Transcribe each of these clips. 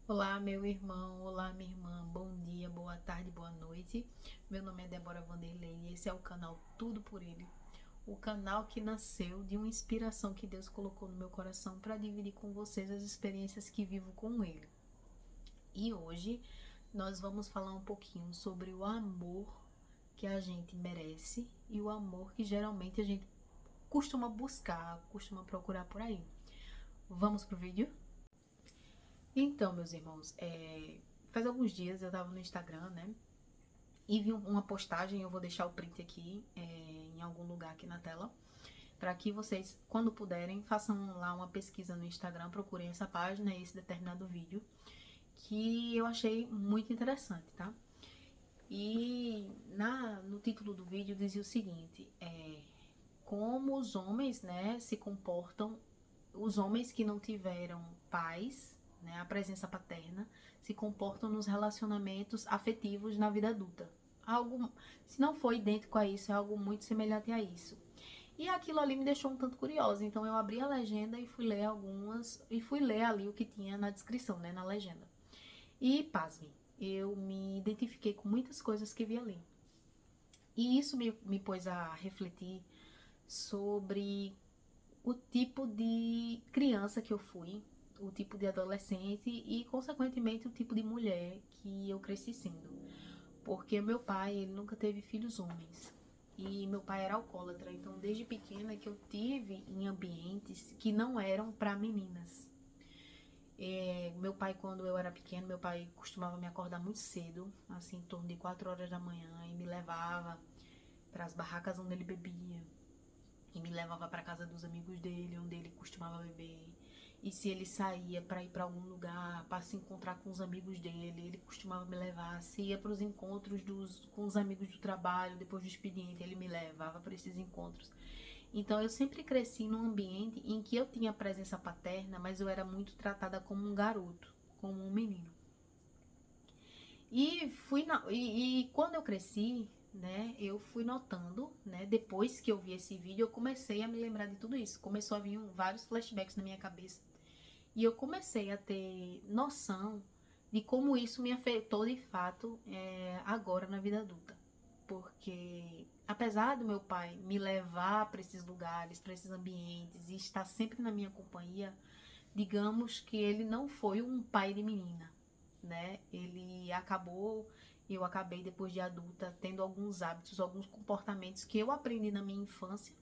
Olá, meu irmão, olá, minha irmã, bom dia, boa tarde, boa noite. Meu nome é Débora Vanderlei e esse é o canal Tudo por Ele. O canal que nasceu de uma inspiração que Deus colocou no meu coração para dividir com vocês as experiências que vivo com Ele. E hoje nós vamos falar um pouquinho sobre o amor que a gente merece e o amor que geralmente a gente costuma buscar, costuma procurar por aí. Vamos pro vídeo? Então, meus irmãos, faz alguns dias eu tava no Instagram, né? E vi uma postagem, eu vou deixar o print aqui em algum lugar aqui na tela, para que vocês, quando puderem, façam lá uma pesquisa no Instagram, procurem essa página, esse determinado vídeo, que eu achei muito interessante, tá? E no título do vídeo dizia o seguinte, como os homens, né, se comportam, os homens que não tiveram pais, né, a presença paterna, se comportam nos relacionamentos afetivos na vida adulta. Algo, se não for idêntico a isso, é algo muito semelhante a isso. E aquilo ali me deixou um tanto curiosa, então eu abri a legenda e fui ler ali o que tinha na descrição, né, na legenda. E pasme, eu me identifiquei com muitas coisas que vi ali. E isso me pôs a refletir sobre o tipo de criança que eu fui, o tipo de adolescente e, consequentemente, o tipo de mulher que eu cresci sendo. Porque meu pai, ele nunca teve filhos homens. E meu pai era alcoólatra, então desde pequena que eu tive em ambientes que não eram para meninas. Meu pai, quando eu era pequeno, meu pai costumava me acordar muito cedo, assim, em torno de 4 horas da manhã, e me levava para as barracas onde ele bebia, e me levava para casa dos amigos dele, onde ele costumava beber. E se ele saía para ir para algum lugar, para se encontrar com os amigos dele, ele costumava me levar. Se ia para os encontros com os amigos do trabalho, depois do expediente, ele me levava para esses encontros. Então eu sempre cresci num ambiente em que eu tinha presença paterna, mas eu era muito tratada como um garoto, como um menino. E quando eu cresci, né, eu fui notando, né, depois que eu vi esse vídeo, eu comecei a me lembrar de tudo isso. Começou a vir vários flashbacks na minha cabeça. E eu comecei a ter noção de como isso me afetou de fato agora na vida adulta. Porque apesar do meu pai me levar para esses lugares, para esses ambientes e estar sempre na minha companhia, digamos que ele não foi um pai de menina, né? Eu acabei depois de adulta tendo alguns hábitos, alguns comportamentos que eu aprendi na minha infância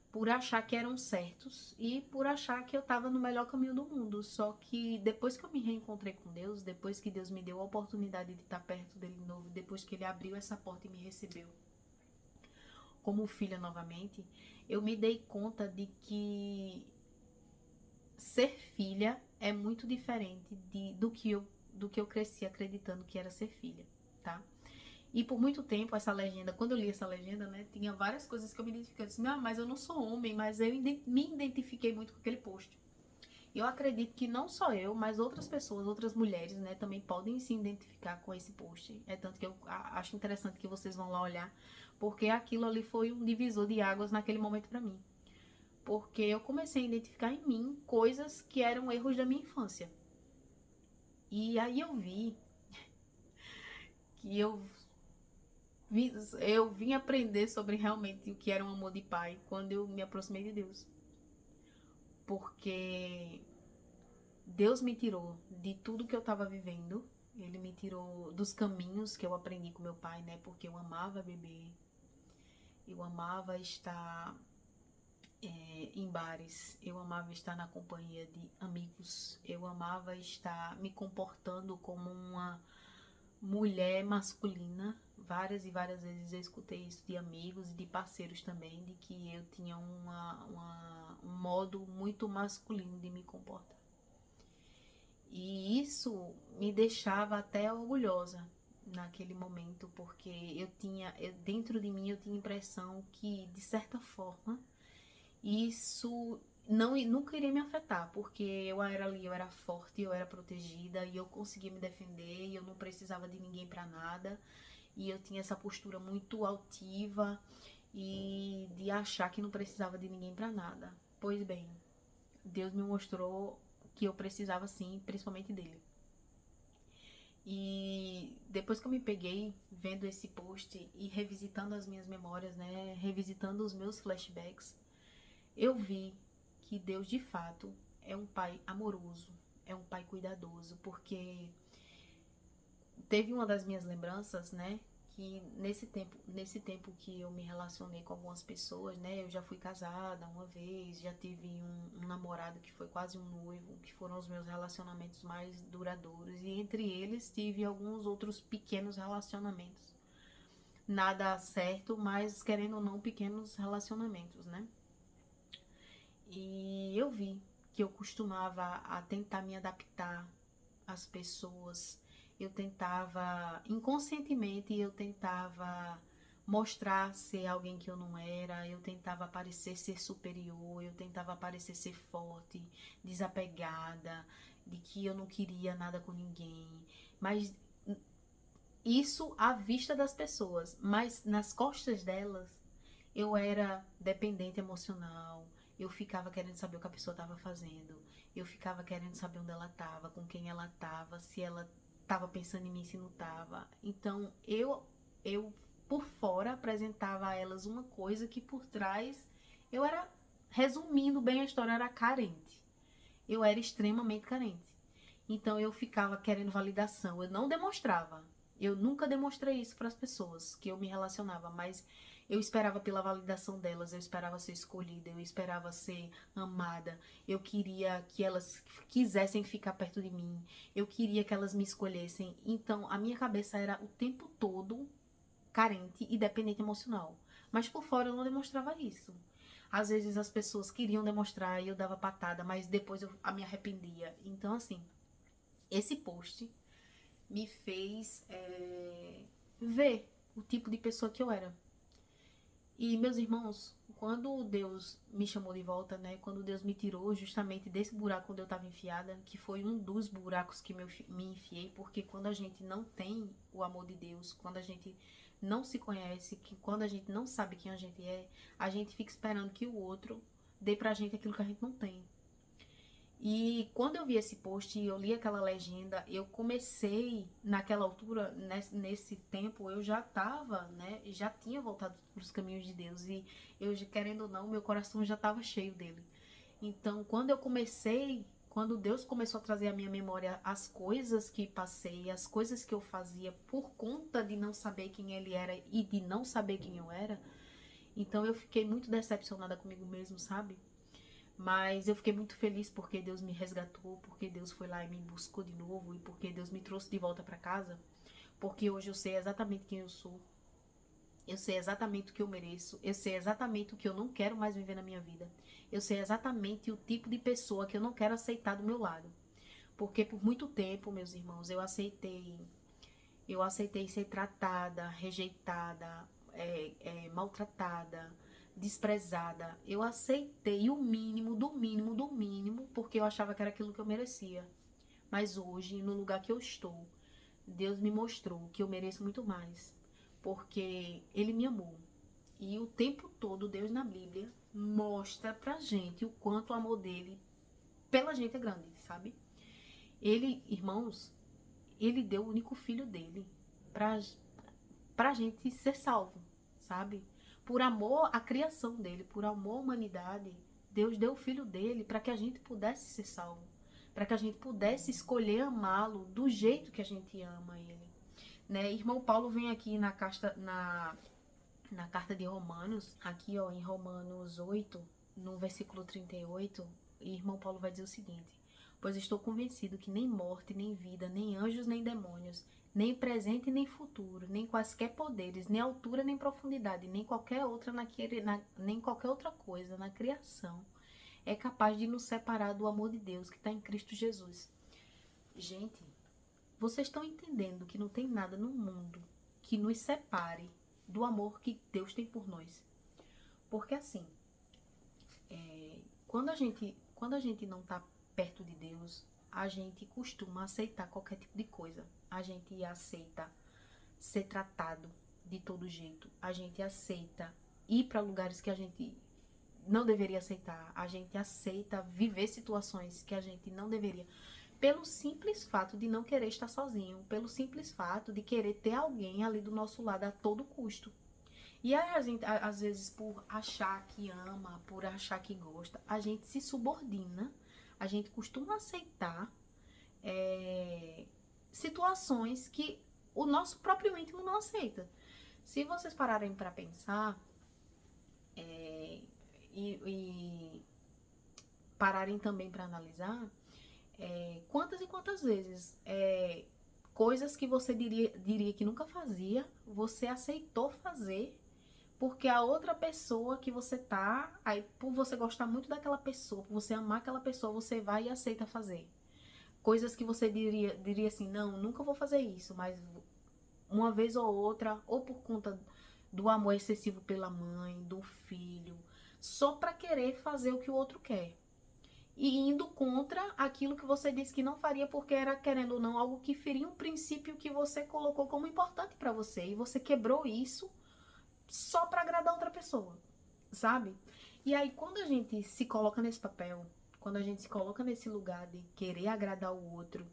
por achar que eram certos e por achar que eu estava no melhor caminho do mundo. Só que depois que eu me reencontrei com Deus, depois que Deus me deu a oportunidade de estar perto dele de novo, depois que ele abriu essa porta e me recebeu como filha novamente, eu me dei conta de que ser filha é muito diferente do que eu cresci acreditando que era ser filha, tá? E por muito tempo, essa legenda, quando eu li essa legenda, né, tinha várias coisas que eu me identifiquei. Eu disse, não, mas eu não sou homem, mas eu me identifiquei muito com aquele post. E eu acredito que não só eu, mas outras pessoas, outras mulheres, né, também podem se identificar com esse post. É tanto que eu acho interessante que vocês vão lá olhar, porque aquilo ali foi um divisor de águas naquele momento pra mim. Porque eu comecei a identificar em mim coisas que eram erros da minha infância. E aí que eu vim aprender sobre realmente o que era um amor de pai quando eu me aproximei de Deus. Porque Deus me tirou de tudo que eu estava vivendo. Ele me tirou dos caminhos que eu aprendi com meu pai, né? Porque eu amava beber. Eu amava estar em bares. Eu amava estar na companhia de amigos. Eu amava estar me comportando como uma mulher masculina. Várias e várias vezes eu escutei isso de amigos e de parceiros também, de que eu tinha um modo muito masculino de me comportar. E isso me deixava até orgulhosa naquele momento, porque dentro de mim eu tinha a impressão que, de certa forma, isso nunca iria me afetar, porque eu era ali, eu era forte, eu era protegida e eu conseguia me defender e eu não precisava de ninguém para nada. E eu tinha essa postura muito altiva e de achar que não precisava de ninguém para nada. Pois bem, Deus me mostrou que eu precisava sim, principalmente dele. E depois que eu me peguei vendo esse post e revisitando as minhas memórias, né, revisitando os meus flashbacks, eu vi que Deus de fato é um pai amoroso, é um pai cuidadoso, porque teve uma das minhas lembranças, né, que nesse tempo que eu me relacionei com algumas pessoas, né, eu já fui casada uma vez, já tive um namorado que foi quase um noivo, que foram os meus relacionamentos mais duradouros, e entre eles tive alguns outros pequenos relacionamentos. Nada certo, mas querendo ou não, pequenos relacionamentos, né? E eu vi que eu costumava a tentar me adaptar às pessoas. Eu tentava, inconscientemente, eu tentava mostrar ser alguém que eu não era, eu tentava parecer ser superior, eu tentava parecer ser forte, desapegada, de que eu não queria nada com ninguém. Mas isso à vista das pessoas, mas nas costas delas eu era dependente emocional, eu ficava querendo saber o que a pessoa estava fazendo, eu ficava querendo saber onde ela estava, com quem ela estava, se ela estava pensando em mim, se não estava. Então eu por fora apresentava a elas uma coisa que por trás eu era, resumindo bem a história, era carente. Eu era extremamente carente. Então eu ficava querendo validação. Eu não demonstrava. Eu nunca demonstrei isso para as pessoas que eu me relacionava, mas eu esperava pela validação delas, eu esperava ser escolhida, eu esperava ser amada, eu queria que elas quisessem ficar perto de mim, eu queria que elas me escolhessem. Então a minha cabeça era o tempo todo carente e dependente emocional. Mas por fora eu não demonstrava isso. Às vezes as pessoas queriam demonstrar e eu dava patada, mas depois eu me arrependia. Então, assim, esse post me fez ver o tipo de pessoa que eu era. E, meus irmãos, quando Deus me chamou de volta, né? Quando Deus me tirou justamente desse buraco onde eu estava enfiada, que foi um dos buracos que me enfiei, porque quando a gente não tem o amor de Deus, quando a gente não se conhece, que quando a gente não sabe quem a gente fica esperando que o outro dê pra gente aquilo que a gente não tem. E quando eu vi esse post e eu li aquela legenda, eu comecei, naquela altura, nesse tempo, eu já estava, né, já tinha voltado para os caminhos de Deus e eu, querendo ou não, meu coração já estava cheio dele. Então, quando Deus começou a trazer à minha memória as coisas que passei, as coisas que eu fazia por conta de não saber quem ele era e de não saber quem eu era, então eu fiquei muito decepcionada comigo mesmo, sabe? Mas eu fiquei muito feliz porque Deus me resgatou, porque Deus foi lá e me buscou de novo e porque Deus me trouxe de volta para casa. Porque hoje eu sei exatamente quem eu sou. Eu sei exatamente o que eu mereço. Eu sei exatamente o que eu não quero mais viver na minha vida. Eu sei exatamente o tipo de pessoa que eu não quero aceitar do meu lado. Porque por muito tempo, meus irmãos, eu aceitei ser tratada, rejeitada, maltratada, desprezada. Eu aceitei o mínimo, do mínimo, do mínimo, porque eu achava que era aquilo que eu merecia. Mas hoje, no lugar que eu estou, Deus me mostrou que eu mereço muito mais, porque Ele me amou. E o tempo todo, Deus na Bíblia mostra pra gente o quanto o amor dele pela gente é grande, sabe? Ele, irmãos, ele deu o único filho dele pra, pra gente ser salvo, sabe? Por amor à criação dele, por amor à humanidade, Deus deu o filho dele para que a gente pudesse ser salvo, para que a gente pudesse escolher amá-lo do jeito que a gente ama ele, né? Irmão Paulo vem aqui na carta de Romanos, aqui ó, em Romanos 8, no versículo 38, e irmão Paulo vai dizer o seguinte: pois estou convencido que nem morte, nem vida, nem anjos, nem demônios, nem presente, nem futuro, nem quaisquer poderes, nem altura, nem profundidade, nem qualquer outra coisa na criação é capaz de nos separar do amor de Deus que está em Cristo Jesus. Gente, vocês estão entendendo que não tem nada no mundo que nos separe do amor que Deus tem por nós? Porque assim, quando a gente não está perto de Deus, a gente costuma aceitar qualquer tipo de coisa. A gente aceita ser tratado de todo jeito. A gente aceita ir para lugares que a gente não deveria aceitar. A gente aceita viver situações que a gente não deveria. pelo simples fato de não querer estar sozinho, pelo simples fato de querer ter alguém ali do nosso lado a todo custo. E aí a gente, às vezes, por achar que ama, por achar que gosta, a gente se subordina, a gente costuma aceitar situações que o nosso próprio íntimo não aceita. Se vocês pararem para pensar e pararem também para analisar, quantas e quantas vezes coisas que você diria que nunca fazia, você aceitou fazer porque a outra pessoa que você tá, aí por você gostar muito daquela pessoa, por você amar aquela pessoa, você vai e aceita fazer. Coisas que você diria assim, não, nunca vou fazer isso, mas uma vez ou outra, ou por conta do amor excessivo pela mãe, do filho, só para querer fazer o que o outro quer. E indo contra aquilo que você disse que não faria porque era, querendo ou não, algo que feria um princípio que você colocou como importante para você. E você quebrou isso só para agradar outra pessoa, sabe? E aí, quando a gente se coloca nesse papel, quando a gente se coloca nesse lugar de querer agradar o outro,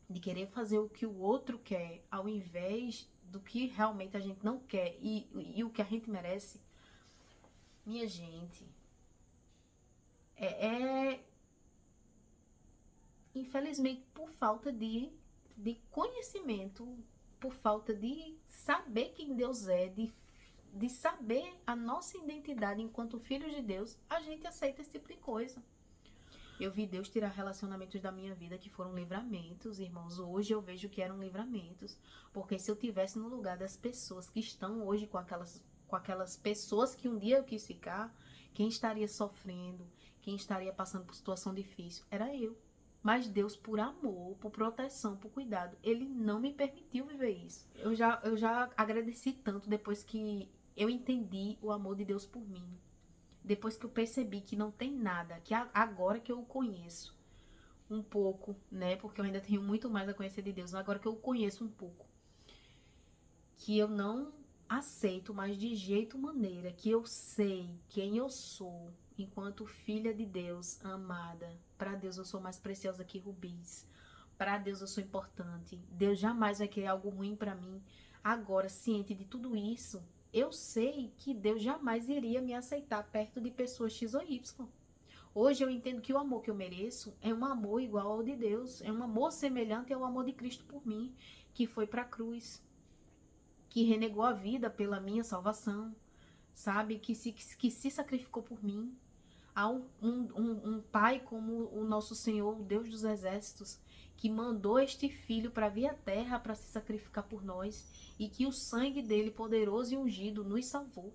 de querer fazer o que o outro quer, ao invés do que realmente a gente não quer e o que a gente merece, minha gente, infelizmente por falta de conhecimento, por falta de saber quem Deus é, de saber a nossa identidade enquanto filhos de Deus, a gente aceita esse tipo de coisa. Eu vi Deus tirar relacionamentos da minha vida que foram livramentos, irmãos. Hoje eu vejo que eram livramentos. Porque se eu tivesse no lugar das pessoas que estão hoje com aquelas pessoas que um dia eu quis ficar, quem estaria sofrendo, quem estaria passando por situação difícil, era eu. Mas Deus, por amor, por proteção, por cuidado, Ele não me permitiu viver isso. Eu já agradeci tanto depois que eu entendi o amor de Deus por mim. Depois que eu percebi que não tem nada, que agora que eu o conheço um pouco, né? Porque eu ainda tenho muito mais a conhecer de Deus, agora que eu o conheço um pouco, que eu não aceito mais de jeito maneira, que eu sei quem eu sou enquanto filha de Deus, amada. Para Deus eu sou mais preciosa que rubis. Para Deus eu sou importante. Deus jamais vai querer algo ruim para mim. Agora, ciente de tudo isso, eu sei que Deus jamais iria me aceitar perto de pessoas X ou Y. Hoje eu entendo que o amor que eu mereço é um amor igual ao de Deus, é um amor semelhante ao amor de Cristo por mim, que foi para a cruz, que renegou a vida pela minha salvação, sabe? Que se sacrificou por mim. Há um pai como o nosso Senhor, o Deus dos exércitos, que mandou este filho para vir à terra para se sacrificar por nós e que o sangue dele, poderoso e ungido, nos salvou.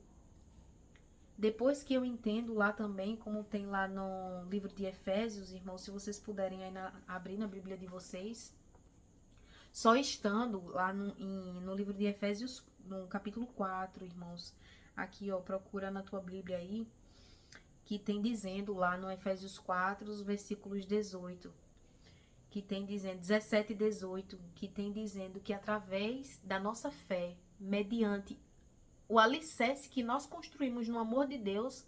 Depois que eu entendo lá também, como tem lá no livro de Efésios, irmãos, se vocês puderem aí abrir na Bíblia de vocês, só estando lá no livro de Efésios, no capítulo 4, irmãos, aqui ó, procura na tua Bíblia aí, que tem dizendo lá no Efésios 4, os versículos 18, que tem dizendo, 17 e 18, que tem dizendo que através da nossa fé, mediante o alicerce que nós construímos no amor de Deus,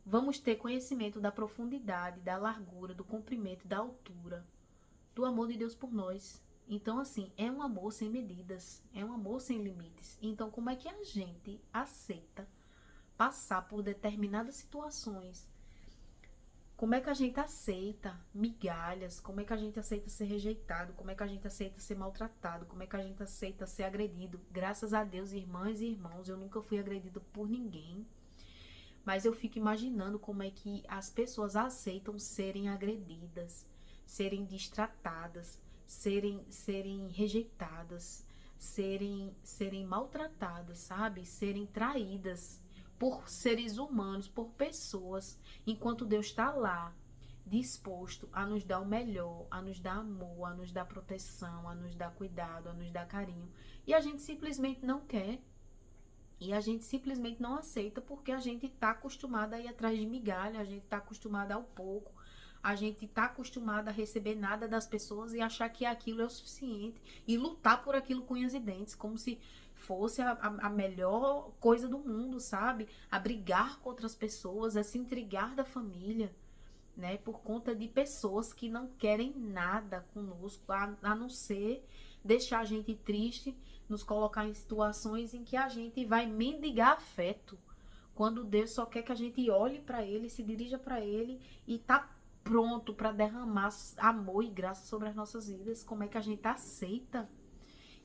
vamos ter conhecimento da profundidade, da largura, do comprimento, da altura, do amor de Deus por nós. Então, assim, é um amor sem medidas, é um amor sem limites. Então, como é que a gente aceita passar por determinadas situações? Como é que a gente aceita migalhas? Como é que a gente aceita ser rejeitado? Como é que a gente aceita ser maltratado? Como é que a gente aceita ser agredido? Graças a Deus, irmãs e irmãos, eu nunca fui agredido por ninguém. Mas eu fico imaginando como é que as pessoas aceitam serem agredidas, serem destratadas, serem rejeitadas, serem maltratadas, sabe? Serem traídas por seres humanos, por pessoas, enquanto Deus está lá, disposto a nos dar o melhor, a nos dar amor, a nos dar proteção, a nos dar cuidado, a nos dar carinho. E a gente simplesmente não quer. E a gente simplesmente não aceita porque a gente está acostumada a ir atrás de migalha, a gente está acostumada ao pouco, a gente está acostumada a receber nada das pessoas e achar que aquilo é o suficiente e lutar por aquilo com unhas e dentes, como se fosse a melhor coisa do mundo, sabe? A brigar com outras pessoas, a se intrigar da família, né? Por conta de pessoas que não querem nada conosco, a não ser deixar a gente triste, nos colocar em situações em que a gente vai mendigar afeto, quando Deus só quer que a gente olhe para Ele, se dirija para Ele e tá pronto para derramar amor e graça sobre as nossas vidas. Como é que a gente aceita?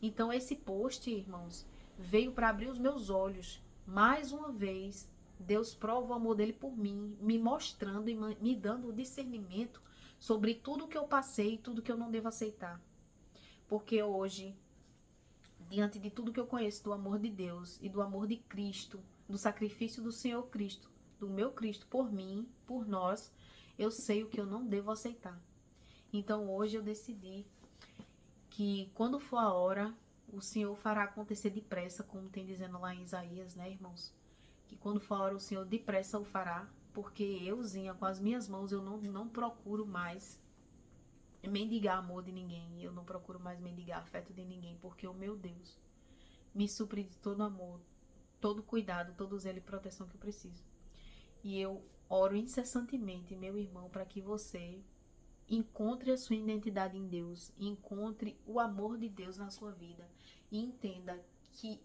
Então esse post, irmãos, veio para abrir os meus olhos. Mais uma vez, Deus prova o amor dele por mim, me mostrando e me dando o discernimento sobre tudo que eu passei e tudo que eu não devo aceitar. Porque hoje, diante de tudo que eu conheço do amor de Deus e do amor de Cristo, do sacrifício do Senhor Cristo, do meu Cristo por mim, por nós, eu sei o que eu não devo aceitar. Então hoje eu decidi que quando for a hora, o Senhor fará acontecer depressa, como tem dizendo lá em Isaías, né, irmãos? Que quando for a hora, o Senhor depressa o fará, porque euzinha, com as minhas mãos, eu não procuro mais mendigar amor de ninguém, eu não procuro mais mendigar afeto de ninguém, porque o meu Deus me supre de todo amor, todo cuidado, todo zelo e proteção que eu preciso. E eu oro incessantemente, meu irmão, para que você encontre a sua identidade em Deus, encontre o amor de Deus na sua vida e entenda que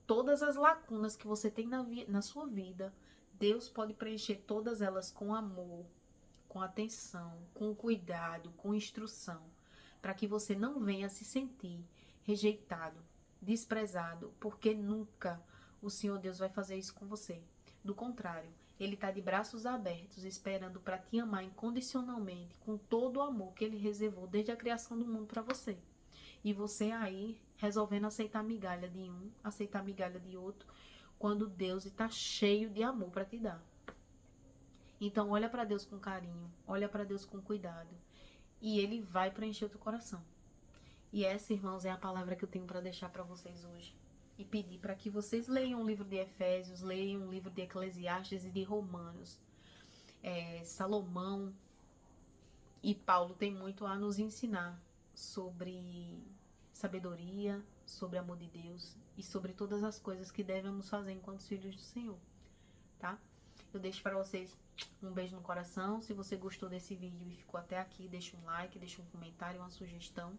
todas as lacunas que você tem na sua vida, Deus pode preencher todas elas com amor, com atenção, com cuidado, com instrução, para que você não venha se sentir rejeitado, desprezado, porque nunca o Senhor Deus vai fazer isso com você. Do contrário, Ele está de braços abertos, esperando para te amar incondicionalmente, com todo o amor que Ele reservou desde a criação do mundo para você. E você aí resolvendo aceitar migalha de um, aceitar migalha de outro, quando Deus está cheio de amor para te dar. Então olha para Deus com carinho, olha para Deus com cuidado, e Ele vai preencher o teu coração. E essa, irmãos, é a palavra que eu tenho para deixar para vocês hoje. E pedir para que vocês leiam o livro de Efésios, leiam o livro de Eclesiastes e de Romanos. Salomão e Paulo têm muito a nos ensinar sobre sabedoria, sobre amor de Deus e sobre todas as coisas que devemos fazer enquanto filhos do Senhor, tá? Eu deixo para vocês um beijo no coração. Se você gostou desse vídeo e ficou até aqui, deixa um like, deixa um comentário, uma sugestão.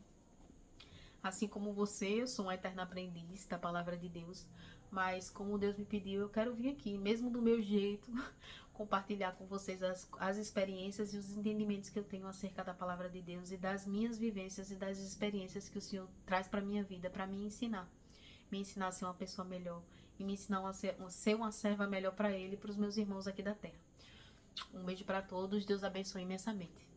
Assim como você, eu sou uma eterna aprendiz da palavra de Deus, mas como Deus me pediu, eu quero vir aqui, mesmo do meu jeito, compartilhar com vocês as experiências e os entendimentos que eu tenho acerca da palavra de Deus e das minhas vivências e das experiências que o Senhor traz para minha vida, para me ensinar a ser uma pessoa melhor e me ensinar a ser uma serva melhor para Ele e para os meus irmãos aqui da terra. Um beijo para todos, Deus abençoe imensamente.